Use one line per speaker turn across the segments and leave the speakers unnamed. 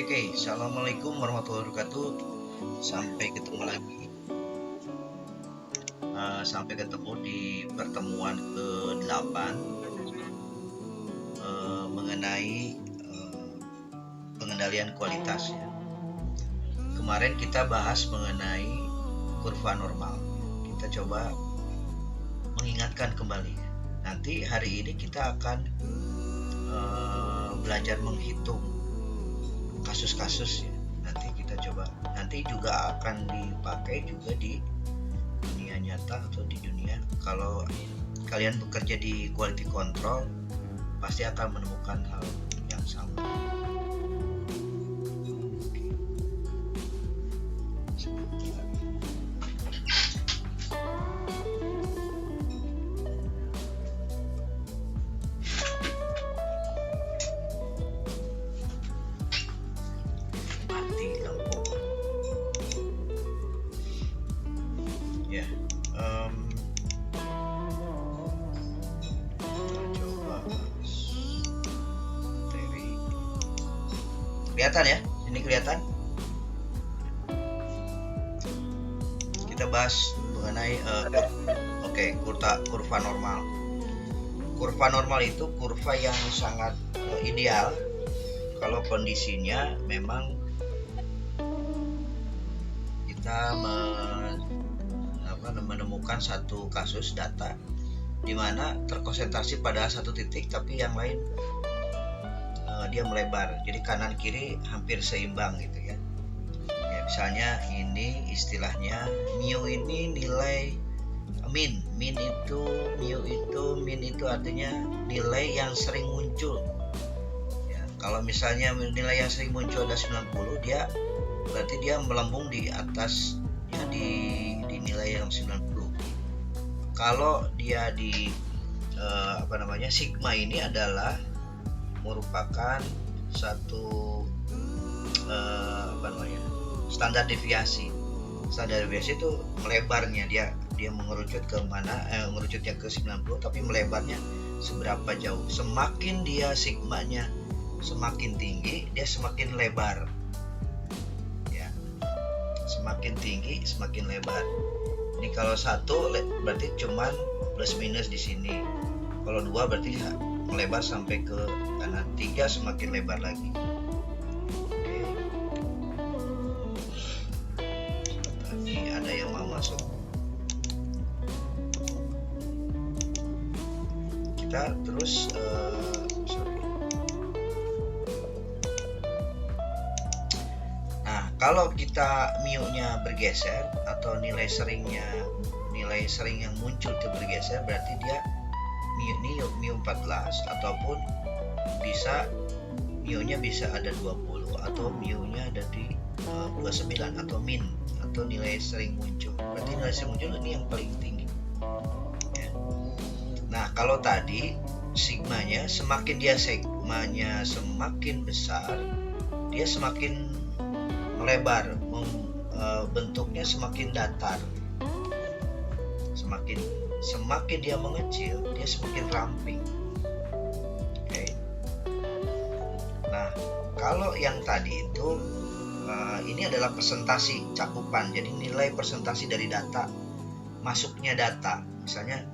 Oke, assalamualaikum warahmatullahi wabarakatuh. Sampai ketemu lagi. Sampai ketemu di pertemuan ke-8 mengenai pengendalian kualitas. Ya. Kemarin kita bahas mengenai kurva normal. Kita coba mengingatkan kembali. Nanti hari ini kita akan belajar menghitung kasus-kasus ya. Nanti kita coba, nanti juga akan dipakai juga di dunia nyata atau di dunia, kalau kalian bekerja di quality control pasti akan menemukan hal yang sama. Kelihatan ya, ini kelihatan. Kita bahas mengenai kurva normal. Kurva normal itu kurva yang sangat ideal kalau kondisinya memang kita menemukan satu kasus data di mana terkonsentrasi pada satu titik, tapi yang lain dia melebar, jadi kanan kiri hampir seimbang gitu ya. Misalnya ini istilahnya mu ini nilai min itu min itu artinya nilai yang sering muncul ya. Kalau misalnya nilai yang sering muncul ada 90, dia berarti dia melambung di atas ya, di nilai yang 90. Kalau dia di sigma ini adalah merupakan satu standar deviasi. Standar deviasi itu melebarnya, dia mengerucut ke mana, mengerucutnya ke 90, tapi melebarnya seberapa jauh. Semakin dia sigmanya semakin tinggi, dia semakin lebar. Ya. Semakin tinggi, semakin lebar. Ini kalau 1 berarti cuman plus minus di sini. Kalau 2 berarti melebar sampai ke kanan, 3 semakin lebar lagi. Oke. Ini ada yang mau masuk. Kita terus Nah, kalau kita mu-nya bergeser atau nilai sering yang muncul itu bergeser, berarti dia mu 14, ataupun bisa mu-nya bisa ada 20 atau mu-nya ada di 29 atau min atau nilai sering muncul. Berarti nilai sering muncul ini yang paling tinggi ya. Nah, kalau tadi sigmanya semakin besar, dia semakin melebar, bentuknya semakin datar. Semakin dia mengecil, dia semakin ramping. Oke. Nah, kalau yang tadi itu ini adalah persentasi cakupan. Jadi nilai persentasi dari data, masuknya data. Misalnya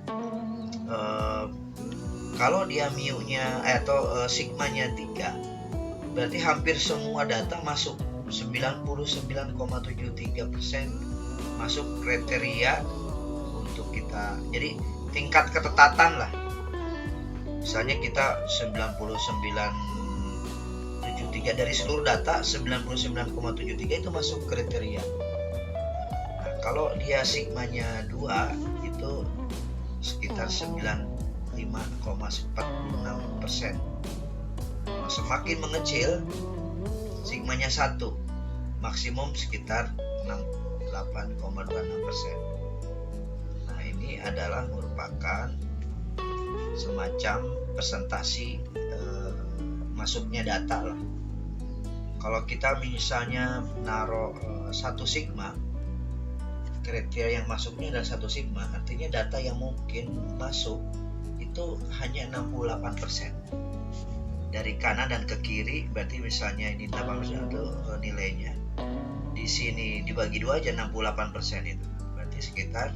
kalau dia mu-nya atau sigmanya 3, berarti hampir semua data masuk. 99,73% masuk kriteria untuk kita. Jadi tingkat ketetatan lah. Misalnya kita 99,73 dari seluruh data, 99,73 itu masuk kriteria. Nah, kalau dia sigmanya 2 itu sekitar 95 5,46%. Nah, semakin mengecil sigmanya 1, maksimum sekitar 8,26%. Nah, ini adalah merupakan semacam presentasi masuknya data lah. Kalau kita misalnya naruh 1 sigma, kriteria yang masuknya adalah 1 sigma, artinya data yang mungkin masuk itu hanya 68%. Dari kanan dan ke kiri, berarti misalnya ini 8% itu nilainya. Di sini dibagi 2 aja 68% itu. Berarti sekitar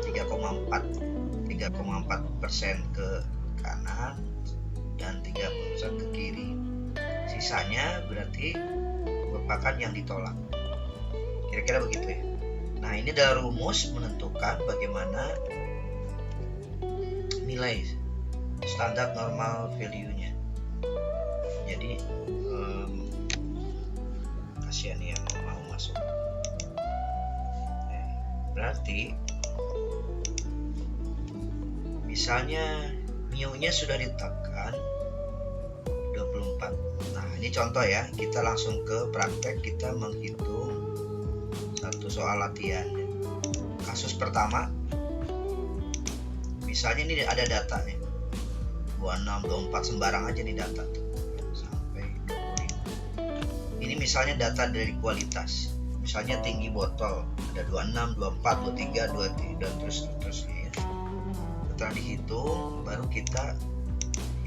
3,4% ke kanan dan 30% ke kiri. Sisanya berarti merupakan yang ditolak. Kira-kira begitu ya. Nah, ini adalah rumus menentukan bagaimana nilai standar normal value-nya. Jadi kasihan yang mau masuk. Berarti misalnya mu-nya sudah ditetapkan 24. Nah, ini contoh ya, kita langsung ke praktek, kita menghitung satu soal latihan. Kasus pertama, misalnya ini ada data nih, 26, 24, sembarang aja nih data tuh, sampai 25. Ini misalnya data dari kualitas, misalnya tinggi botol, ada 26, 24, 23, 23, dan terus ya. Setelah dihitung, baru kita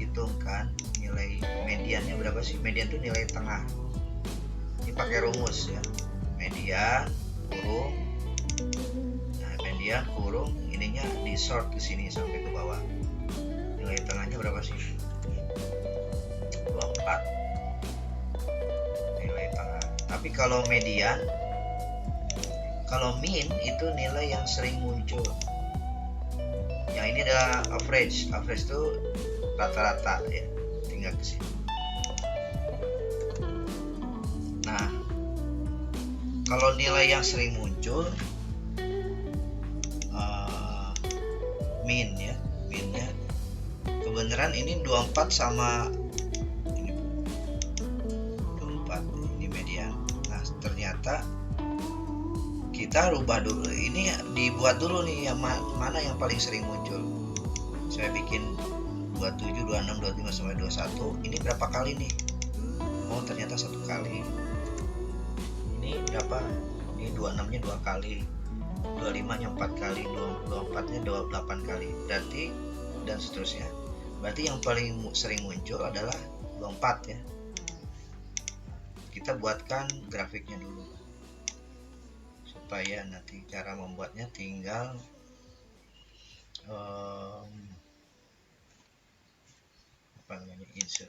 hitungkan nilai mediannya berapa sih. Median itu nilai tengah. Ini pakai rumus ya, median kurung, nah median kurung ininya di sort ke sini sampai ke bawah. Nilai tengahnya berapa sih? 24 nilai tengah. Tapi kalau median, kalau min itu nilai yang sering muncul. Yang ini adalah average. Average itu rata-rata ya, tinggal ke sini. Nah, kalau nilai yang sering muncul min ya, minnya kebenaran ini 24 sama ini 24, ini median. Nah, ternyata kita rubah dulu, ini dibuat dulu nih yang mana yang paling sering muncul. Saya bikin 27, 26, 25 sampai 21. Ini berapa kali nih? Oh, ternyata 1 kali. Ini berapa? Ini 26-nya 2 kali, 25-nya 4 kali, 24-nya 28 kali. Berarti dan seterusnya. Berarti yang paling sering muncul adalah 24 ya. Kita buatkan grafiknya dulu, supaya nanti cara membuatnya tinggal apa namanya, insert.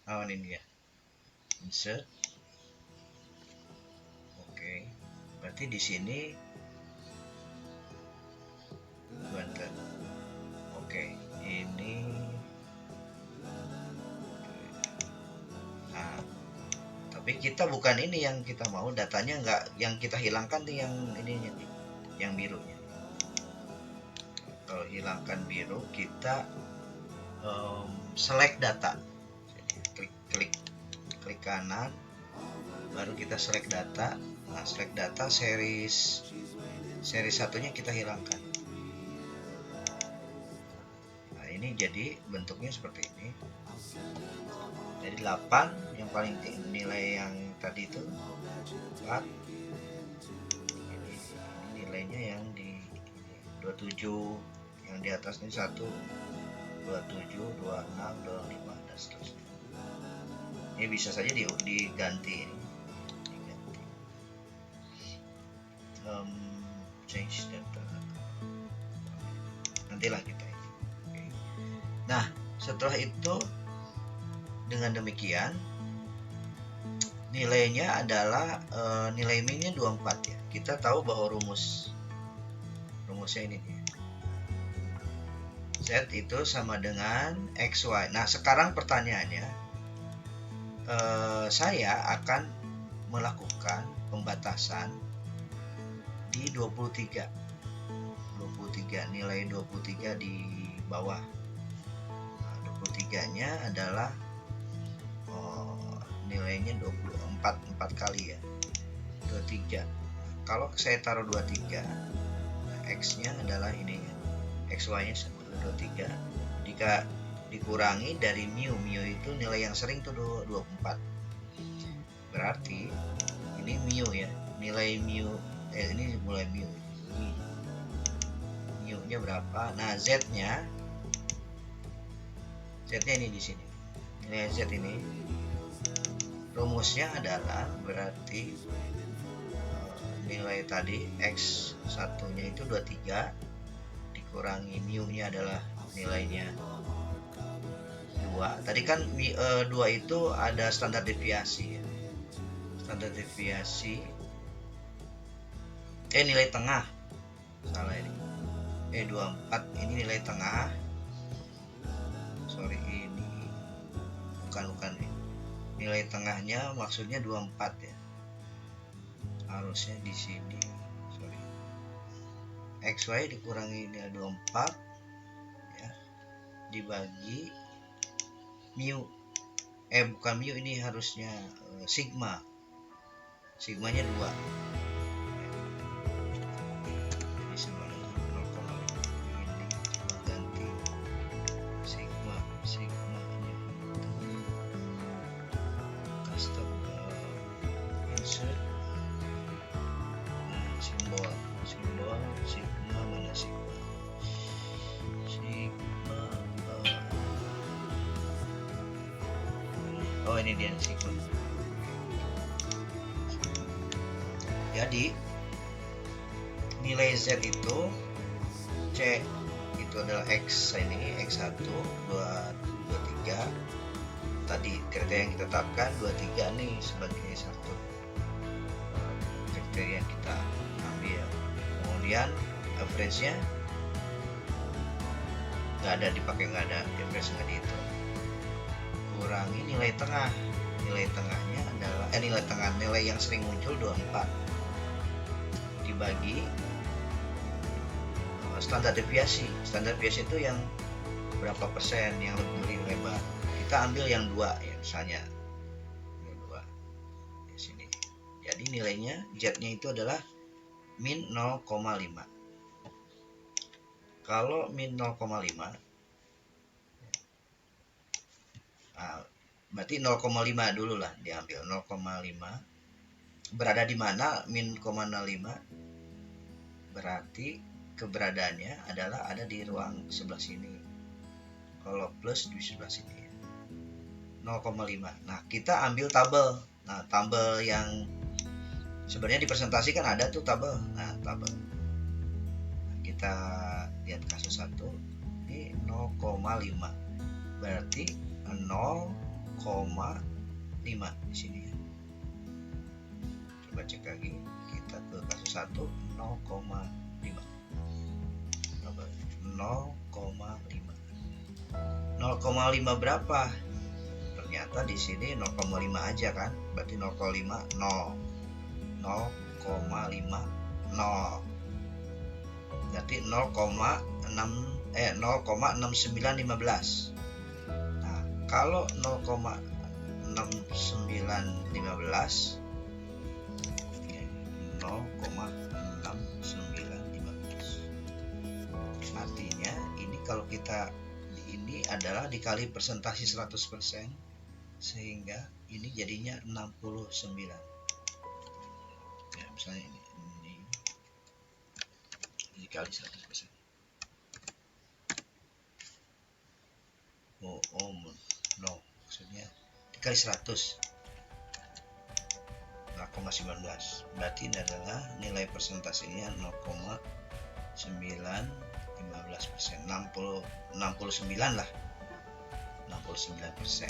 Ini dia, insert. Oke, berarti di sini bentar. Oke, ini nah, tapi kita bukan ini yang kita mau, datanya enggak, yang kita hilangkan nih yang ininya nih, yang birunya. Kalau hilangkan biru, kita select data. Jadi, klik kanan, baru kita select data. Nah, select data series satunya kita hilangkan. Nah, ini jadi bentuknya seperti ini. Jadi 8 yang paling tinggi, nilai yang tadi itu 4. Ini nilainya yang di 27, yang di atas ini 1, 27, 26, 25 dan seterusnya. Ini bisa saja diganti. Change data. Nantilah kita ini. Okay. Nah, setelah itu dengan demikian nilainya adalah nilai minnya 24 ya. Kita tahu bahwa rumusnya ini nih. Z itu sama dengan XY. Nah, sekarang pertanyaannya, saya akan melakukan pembatasan di 23 23, nilai 23 di bawah. Nah, 23 nya adalah nilainya 24, 4 kali ya, 23. Kalau saya taruh 23, nah, X nya adalah ini, XY nya 23, jika dikurangi dari mu itu nilai yang sering tuh 24, berarti ini mu ya, nilai mu ini mulai mu nya berapa. Nah Z nya ini di sini, nilai Z ini rumusnya adalah berarti nilai tadi X1 nya itu 23 dikurangi mu nya adalah nilainya 2. Tadi kan 2 itu ada standar deviasi ya. Standar deviasi nilai tengah, salah ini, 24 ini nilai tengah, sorry ini bukan nih, nilai tengahnya maksudnya 24 ya, harusnya di sini, sorry, XY dikurangi nilai 24 ya, dibagi mu, bukan mu, ini harusnya sigmanya 2. Jadi sama dengan 0,5 ini coba ganti sigmanya, custom insert, simbol sigma, mana sigma ini dia sigma. Jadi nilai Z itu C itu adalah X ini, X1 2, 23 tadi kriteria yang kita tetapkan, 23 nih sebagai satu kriteria yang kita ambil. Kemudian average nya nggak ada dipakai, nggak ada average, nggak dihitung. Kurangi nilai tengah, nilai tengahnya adalah nilai yang sering muncul 24 dibagi standar deviasi. Standar deviasi itu yang berapa persen yang lebih lebar, kita ambil yang 2 ya, misalnya yang 2 di sini. Jadi nilainya Z nya itu adalah min 0,5. Kalau min 0,5 berarti 0,5 dulu lah diambil, 0,5 berada di mana min 0,05, berarti keberadaannya adalah ada di ruang sebelah sini. Kalau plus di sebelah sini 0,5. Nah kita ambil tabel. Nah tabel yang sebenarnya dipresentasikan ada tuh tabel. Nah tabel, nah, kita lihat kasus 1 ini 0,5, berarti 0,5 di sini ya. Coba cek lagi, kita ke kasus 1 0,5 berapa? Ternyata di sini 0,5 aja kan, berarti 0,5 0,5 berarti 0,6915. Nah kalau 0,6915 artinya ini kalau kita ini adalah dikali persentase 100%, sehingga ini jadinya 69 ya, misalnya ini dikali 100%. Maksudnya dikali 100, 0,19, berarti ini adalah nilai persentasenya 0,915%, 69 lah, 69%.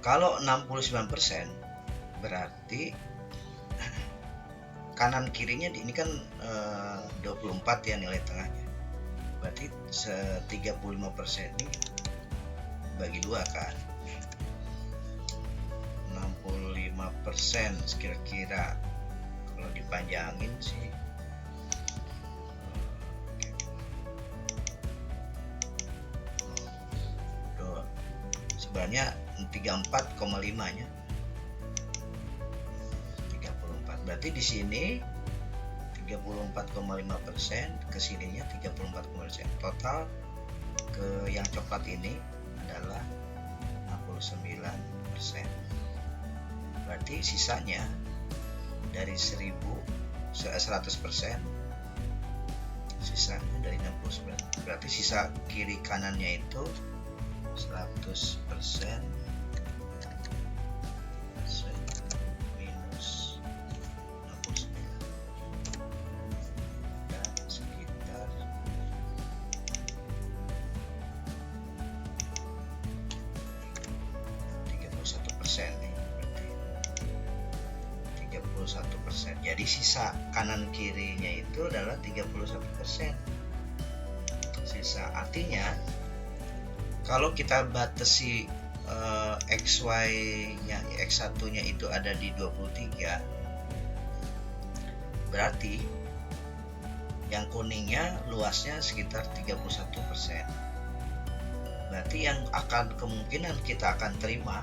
Kalau 69% berarti kanan kirinya ini kan 24 ya nilai tengahnya, berarti 35% ini bagi 2 kan, 65% kira-kira kalau dipanjangin sih sebenarnya 34,5 nya. 34. Berarti di sini 34,5%, ke sininya 34,5%. Total ke yang coklat ini adalah 69%. Berarti sisanya dari 100%, sisanya dari 69. Berarti sisa kiri kanannya itu 100% minus 69, dan sekitar 31% nih. Berarti 31%. Jadi sisa kanan kirinya itu adalah 31%. Sisa artinya kalau kita batasi XY nya X1 nya itu ada di 23, berarti yang kuningnya luasnya sekitar 31%. Berarti yang akan kemungkinan kita akan terima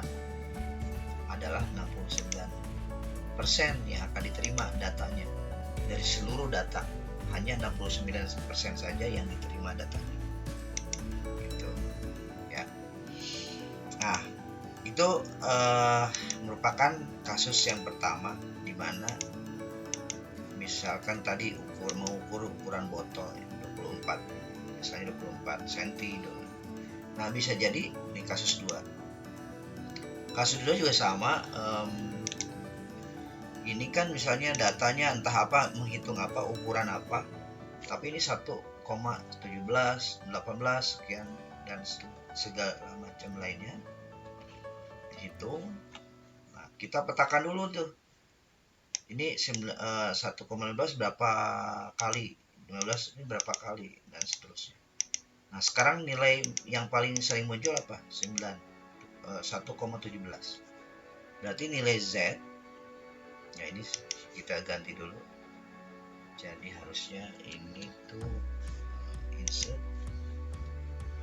adalah 69% yang akan diterima datanya. Dari seluruh data hanya 69% saja yang diterima datanya. Gitu. Ya. Nah, itu merupakan kasus yang pertama di mana misalkan tadi mengukur ukuran botol 24, misalnya 24 cm. Nah, bisa jadi ini kasus 2. Kasus 2 juga sama. Ini kan misalnya datanya entah apa, menghitung apa, ukuran apa, tapi ini 1,17, 18 sekian dan segala macam lainnya dihitung. Nah, kita petakan dulu tuh. Ini 1,15 berapa kali, 15 ini berapa kali, dan seterusnya. Nah, sekarang nilai yang paling sering muncul apa? 1,17. Berarti nilai Z, ya ini kita ganti dulu. Jadi harusnya ini tuh insert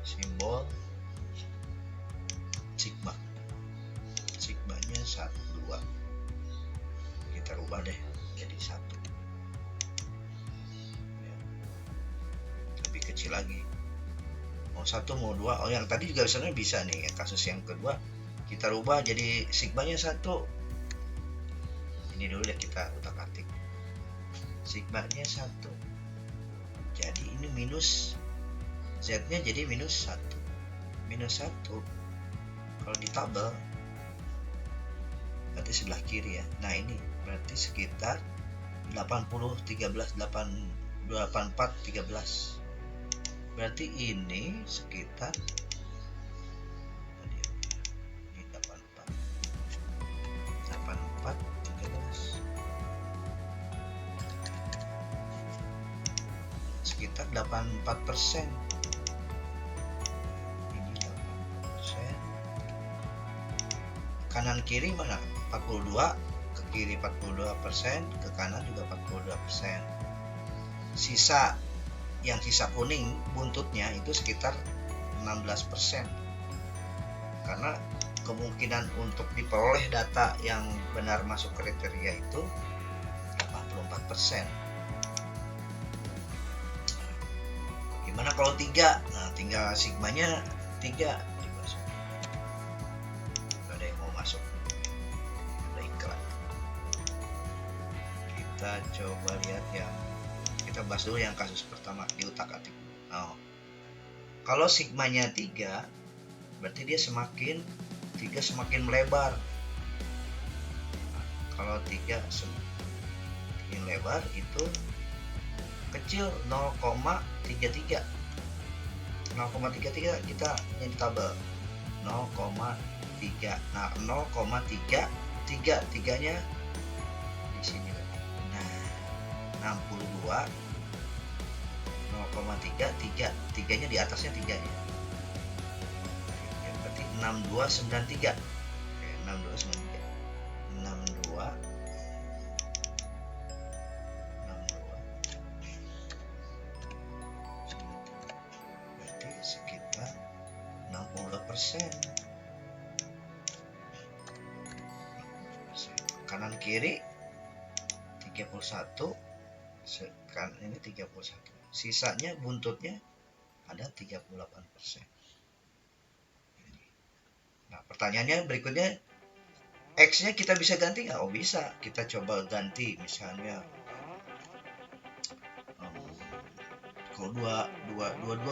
simbol sigma. Sigmanya 1,2. Kita rubah deh jadi 1. Ya. Lebih kecil lagi. Mau 1 mau 2. Oh, yang tadi juga sebenarnya bisa nih. Kasus yang kedua kita rubah jadi sigmanya 1. Ini dulu deh kita utak-atik. Sigmanya 1. Jadi ini minus, Z-nya jadi minus 1. Minus 1 kalau di tabel berarti sebelah kiri ya. Nah, ini berarti sekitar 80 13 84 13. Berarti ini sekitar ini 84 13 sekitar 84%. Ini 84%. Kanan kiri mana? 42, ke kiri 42%, ke kanan juga 42%. Sisa yang sisa kuning buntutnya itu sekitar 16%. Karena kemungkinan untuk diperoleh data yang benar masuk kriteria itu 84%. Gimana kalau 3? Nah, tinggal sigmanya 3 dimasuk. Ada yang mau masuk. Baiklah. Kita coba lihat ya. Kita bahas dulu yang kasus pertama di utak-atik. Nah, kalau sigmanya 3, berarti dia semakin melebar. Nah, kalau 3 semakin lebar itu kecil 0,33. 0,33 kita yang di tabel 0,3. Nah, 0,3 tiganya di sini. Nah, 62 0,3 tiganya di atasnya 3 ya. Berarti 6293. 6293. 62 berarti sekitar 60%. kanan kiri 31, ini 31, sisanya buntutnya ada 38%. Nah, pertanyaannya berikutnya, X-nya kita bisa ganti nggak? Oh bisa, kita coba ganti misalnya kalau dua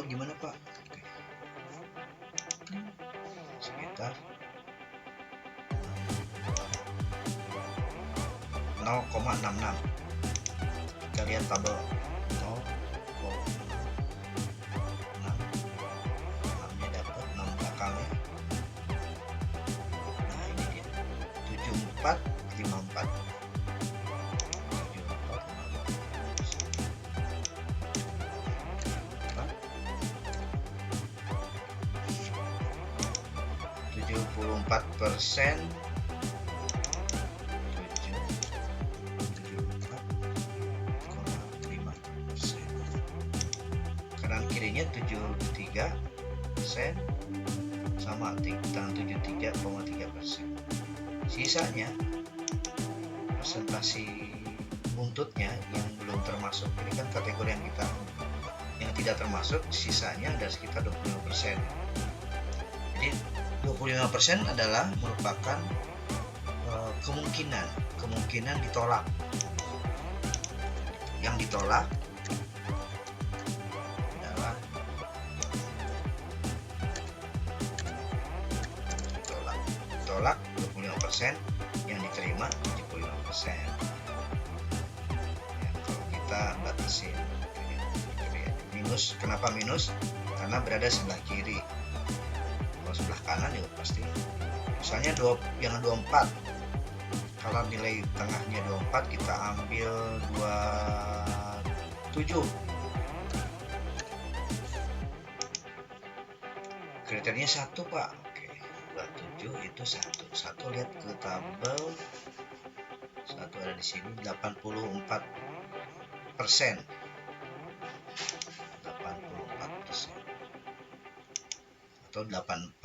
gimana Pak? Oke. Sekitar 0,66. Kita lihat tabel 0,6, 6-nya dapat, 6 belakangnya. Nah ini dia 7454. 74%, 74,5%. Kanan kirinya 73%, sama dengan 73,3%. Sisanya presentasi buntutnya yang belum termasuk, ini kan kategori yang tidak termasuk, sisanya ada sekitar 25%. Jadi 25% adalah merupakan kemungkinan ditolak. Yang ditolak adalah ditolak 25%, yang diterima 75%. Ya, kalau kita batasin minus, kenapa minus? Karena berada sebelah kiri. Kalau sebelah kanan ya pasti, misalnya yang 24, kalau nilai tengahnya 24, kita ambil 27. Kriterianya 1 Pak. Oke, 27 itu 1. Lihat ke tabel, 1 ada di sini, 84%. 84%. Atau 84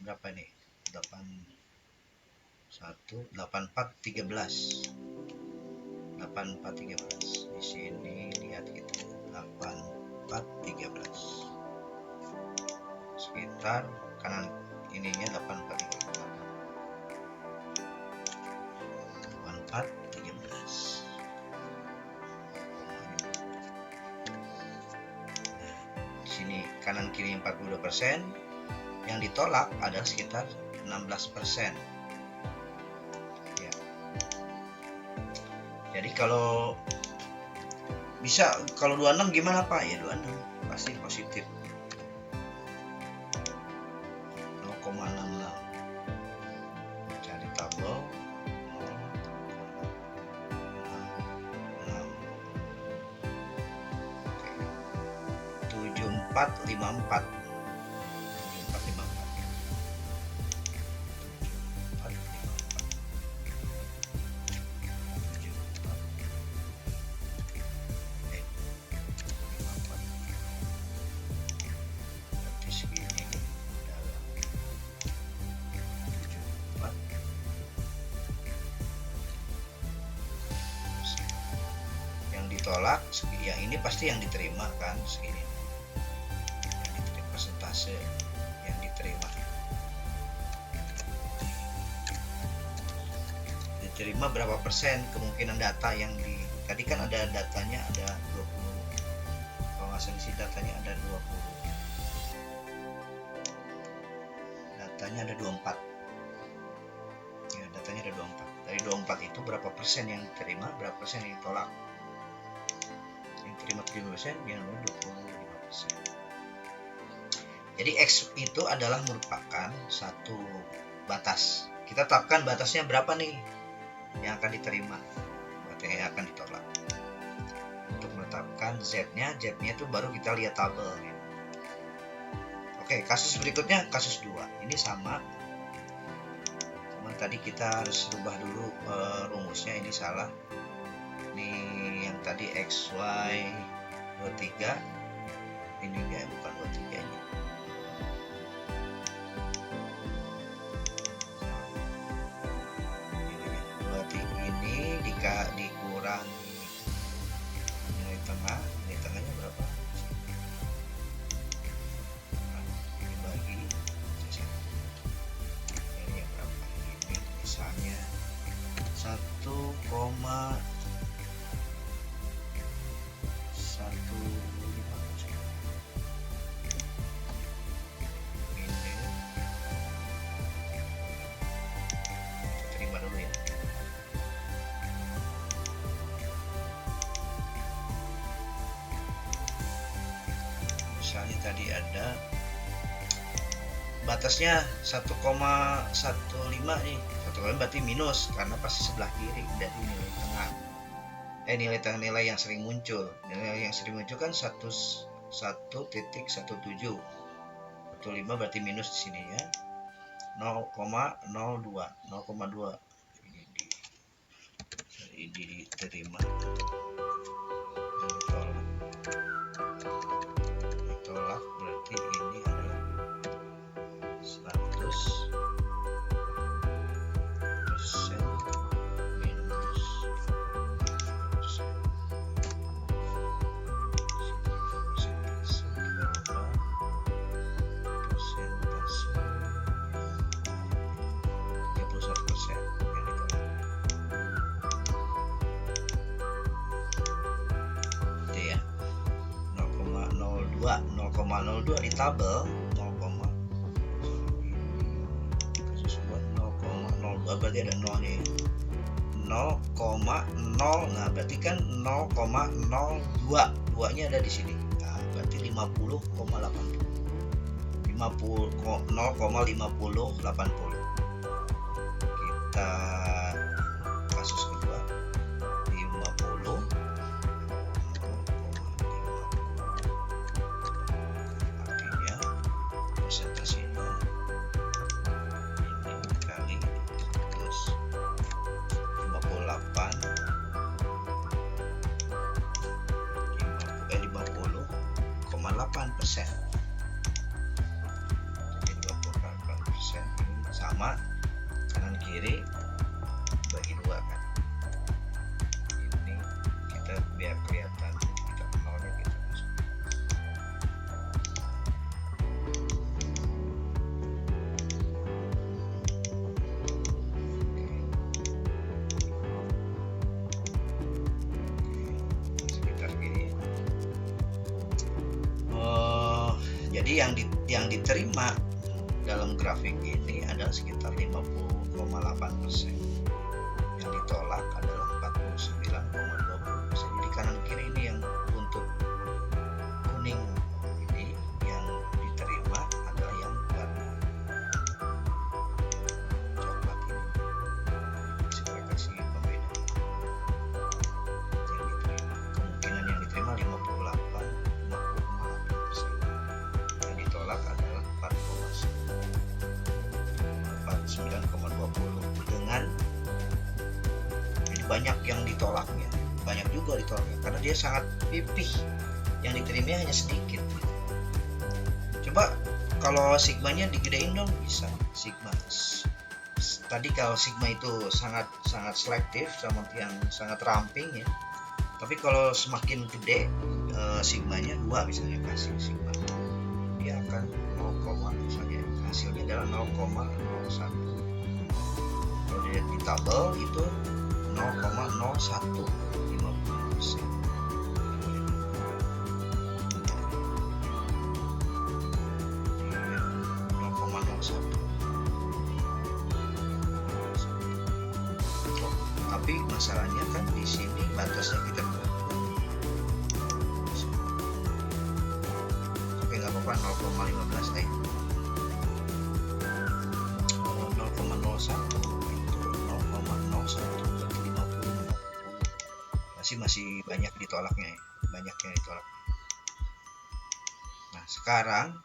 berapa nih? 8413. Di sini lihat kita 8413. Sekitar kanan ininya 8413. Sini kanan kiri 42%, yang ditolak ada sekitar 16%. Ya. Jadi kalau bisa, kalau 26 gimana Pak? Ya 26 pasti positif. 0,66. Cari tabel 7454. 7454. Yang ditolak ya ini pasti yang diterima kan, segini. Yang diterima, persentase yang diterima. Diterima berapa persen kemungkinan data yang tadi kan ada datanya ada 20. Kalau nggak salah isi datanya ada 20. Datanya ada 24. Ya, datanya ada 24. Dari 24 itu berapa persen yang diterima, berapa persen yang ditolak. Yang terima 30%, yang 25%. Jadi X itu adalah merupakan satu batas. Kita tetapkan batasnya berapa nih yang akan diterima, yang akan ditolak. Untuk menetapkan Z-nya itu baru kita lihat tabelnya. Oke, kasus berikutnya kasus 2. Ini sama. Cuman tadi kita harus rubah dulu rumusnya, ini salah. Ini yang tadi XY 23. Ini dia bukan 23 ini. misalnya tadi ada batasnya 1,15 nih, 1,5 berarti minus karena pasti sebelah kiri dari nilai tengah. Nilai yang sering muncul. Nilai yang sering muncul kan 1,17. 1,5 berarti minus di sini ya. 0,02 ini diterima, ditolak berarti ini adalah 100% minus 0,02 di tabel 0,02 berarti ada 0 nih, 0,0. Nah berarti kan 0,02 duanya ada di sini. Nah berarti 50,80 0,5080. Kita kasus kedua 50, artinya presentasinya ini kali terus 50,8%. Jadi 28% ini sama, kanan kiri bagi dua kan. Ini kita biar kelihatan kita nolnya kita masuk. Sekitar gini. Jadi yang diterima dalam grafik ini adalah sekitar 50,8%. Yang ditolak adalah 49,20%. Jadi kanan kiri ini yang untuk kuning ini yang diterima adalah yang warna coklat ini. Saya kasih pembeda. Yang diterima, kemungkinan yang diterima 50,8%. Yang ditolak adalah 49,20 dengan banyak yang ditolaknya, banyak juga ditolaknya karena dia sangat pipih, yang diterimanya hanya sedikit. Coba kalau sigmanya digedein dong, bisa sigma. Tadi kalau sigma itu sangat selektif sama yang sangat ramping ya, tapi kalau semakin gede sigmanya 2 misalnya, kasih sigma dia akan 0, misalnya hasilnya adalah 0,01. Kalau dilihat di tabel itu 0,0150%. Tapi masalahnya kan di sini batasnya kita buat. Oke, nggak apa-apa, 0,15 aja. 0,01 itu 0,01 berarti 50. Masih banyak ditolaknya ya, banyak yang ditolak. Nah sekarang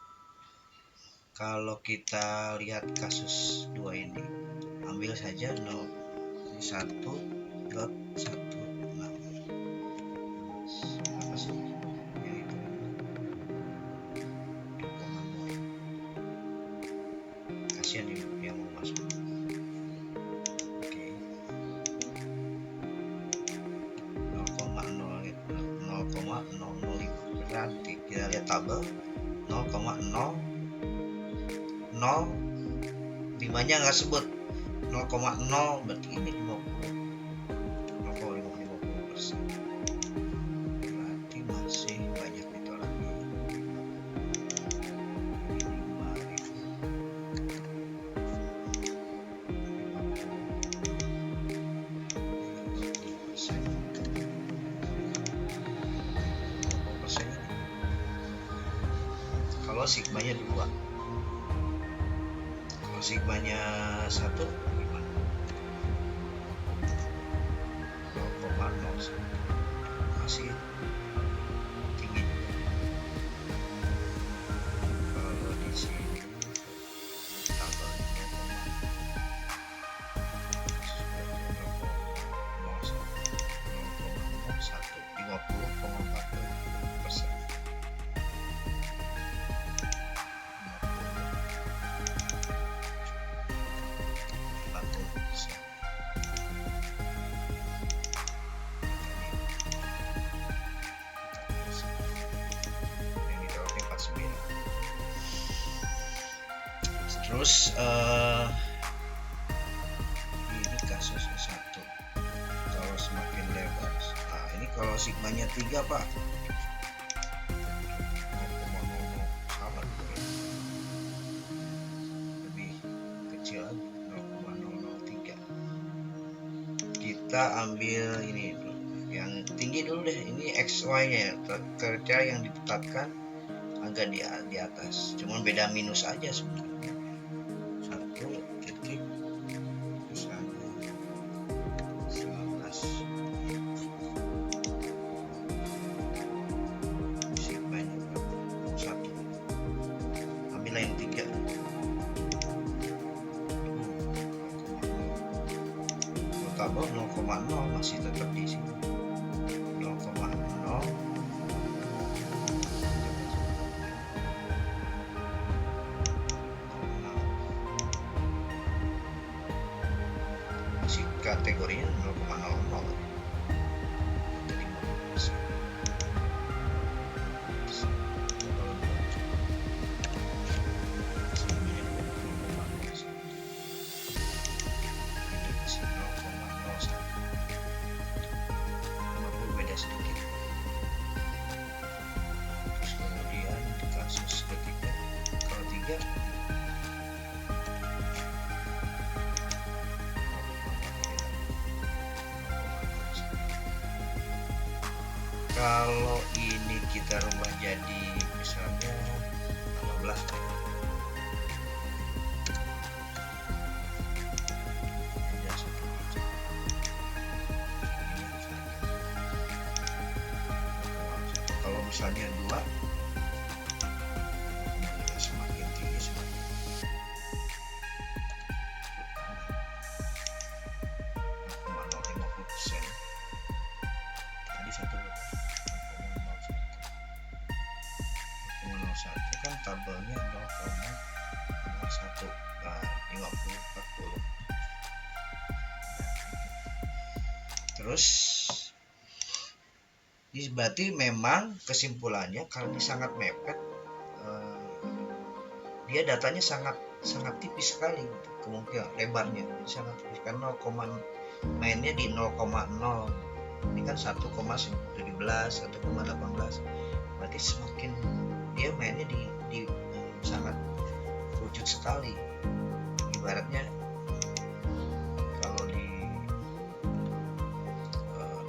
kalau kita lihat kasus 2 ini, ambil saja 1.16. Apa sih? Ini itu 2,0. Kasihan yang mau masuk. Oke. 0,005. Berarti kita lihat tabel 0,005 nya nggak sebut 0,0 berarti ini 0,50%. Berarti masih banyak ditolaknya. Ini 5.000. kalau sigmanya 2. Kalau sigmanya 1 gimana? 0,01 masih tinggi juga. Kalau di sini tabelnya 50,40%. Terus ini kasusnya 1. Kalau semakin lebar, nah ini kalau sigmanya 3 Pak, 0,00 sama juga, lebih kecil lagi, 0,003. Kita ambil ini dulu, yang tinggi dulu deh. Ini XY nya kriteria yang ditetapkan agak di atas, cuman beda minus aja sebenarnya. 1 titik misalnya 19, sigmanya 1, ambil yang 3, tabel 0,0 masih tetap di sini, 0,0 kategorinya 0,00 dari 50%. Beda sedikit. Terus kemudian di kasus ketiga, kalau 3 kalau ini kita rubah jadi misalnya 16 kalau misalnya 2 semakin tinggi semakin 0,50%. Tadi 1,01 kan tabelnya 0,01, 50-40. Terus ini berarti memang kesimpulannya karena ini sangat mepet, dia datanya sangat tipis sekali gitu. Kemungkinan lebarnya sangat tipis karena mainnya di 0,0. Ini kan 1,17, 1,18. Berarti semakin dia mainnya di sangat wujud sekali. Ibaratnya kalau di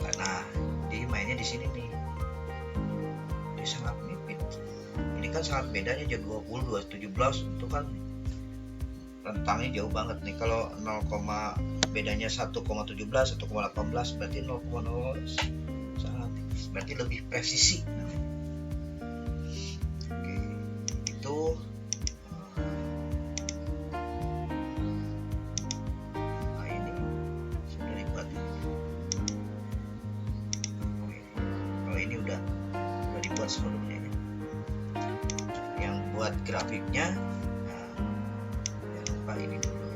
tanah, dia mainnya di sini nih, dia sangat nipit. Ini kan sangat bedanya aja 20, 217 itu kan rentangnya jauh banget nih. Kalau 0, bedanya 1,17, 1,18 berarti 0,0 sangat tipis, berarti lebih presisi. Oke, itu ini sudah dibuat. Kalau ini udah dibuat sebelumnya ya. Yang buat grafiknya, ini dulu,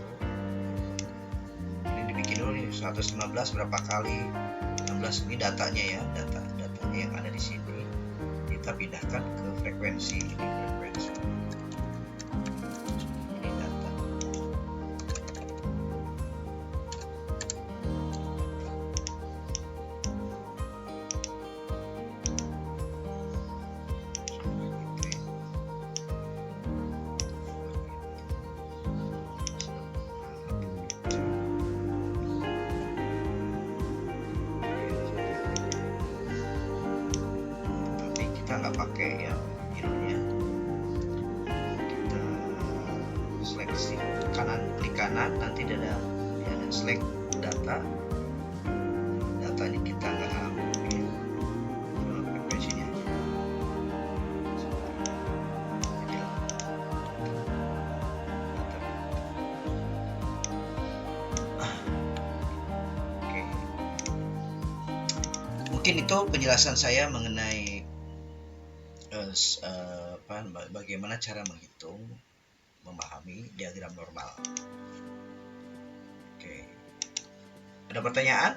ini dibikin dulu nih 119 berapa kali 16, ini datanya ya, datanya yang ada di sini kita pindahkan ke frekuensi. Ini frekuensi, ini data. Kita nggak pakai yang birunya, klik kanan, nanti ada select data. Datanya kita nggak ambil, frekuensinya aja. Oke. Mungkin itu penjelasan saya mengenai bagaimana cara menghitung, memahami diagram normal. Oke. Ada pertanyaan?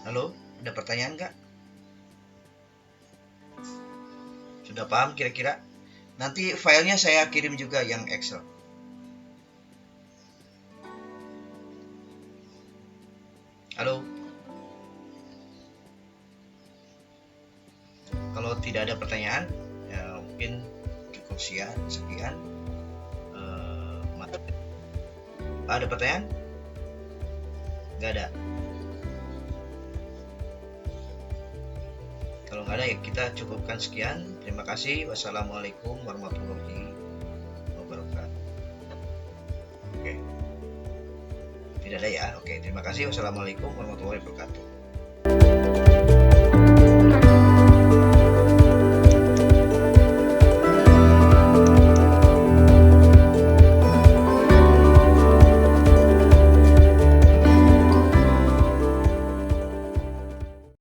Halo, ada pertanyaan nggak? Sudah paham kira-kira? Nanti filenya saya kirim juga yang Excel. Halo? Kalau tidak ada pertanyaan, ya mungkin cukup sekian. Ada pertanyaan? Nggak ada. Kalau nggak ada ya kita cukupkan sekian. Terima kasih. Wassalamualaikum warahmatullahi wabarakatuh. Oke. Tidak ada ya. Oke, terima kasih. Wassalamualaikum warahmatullahi wabarakatuh.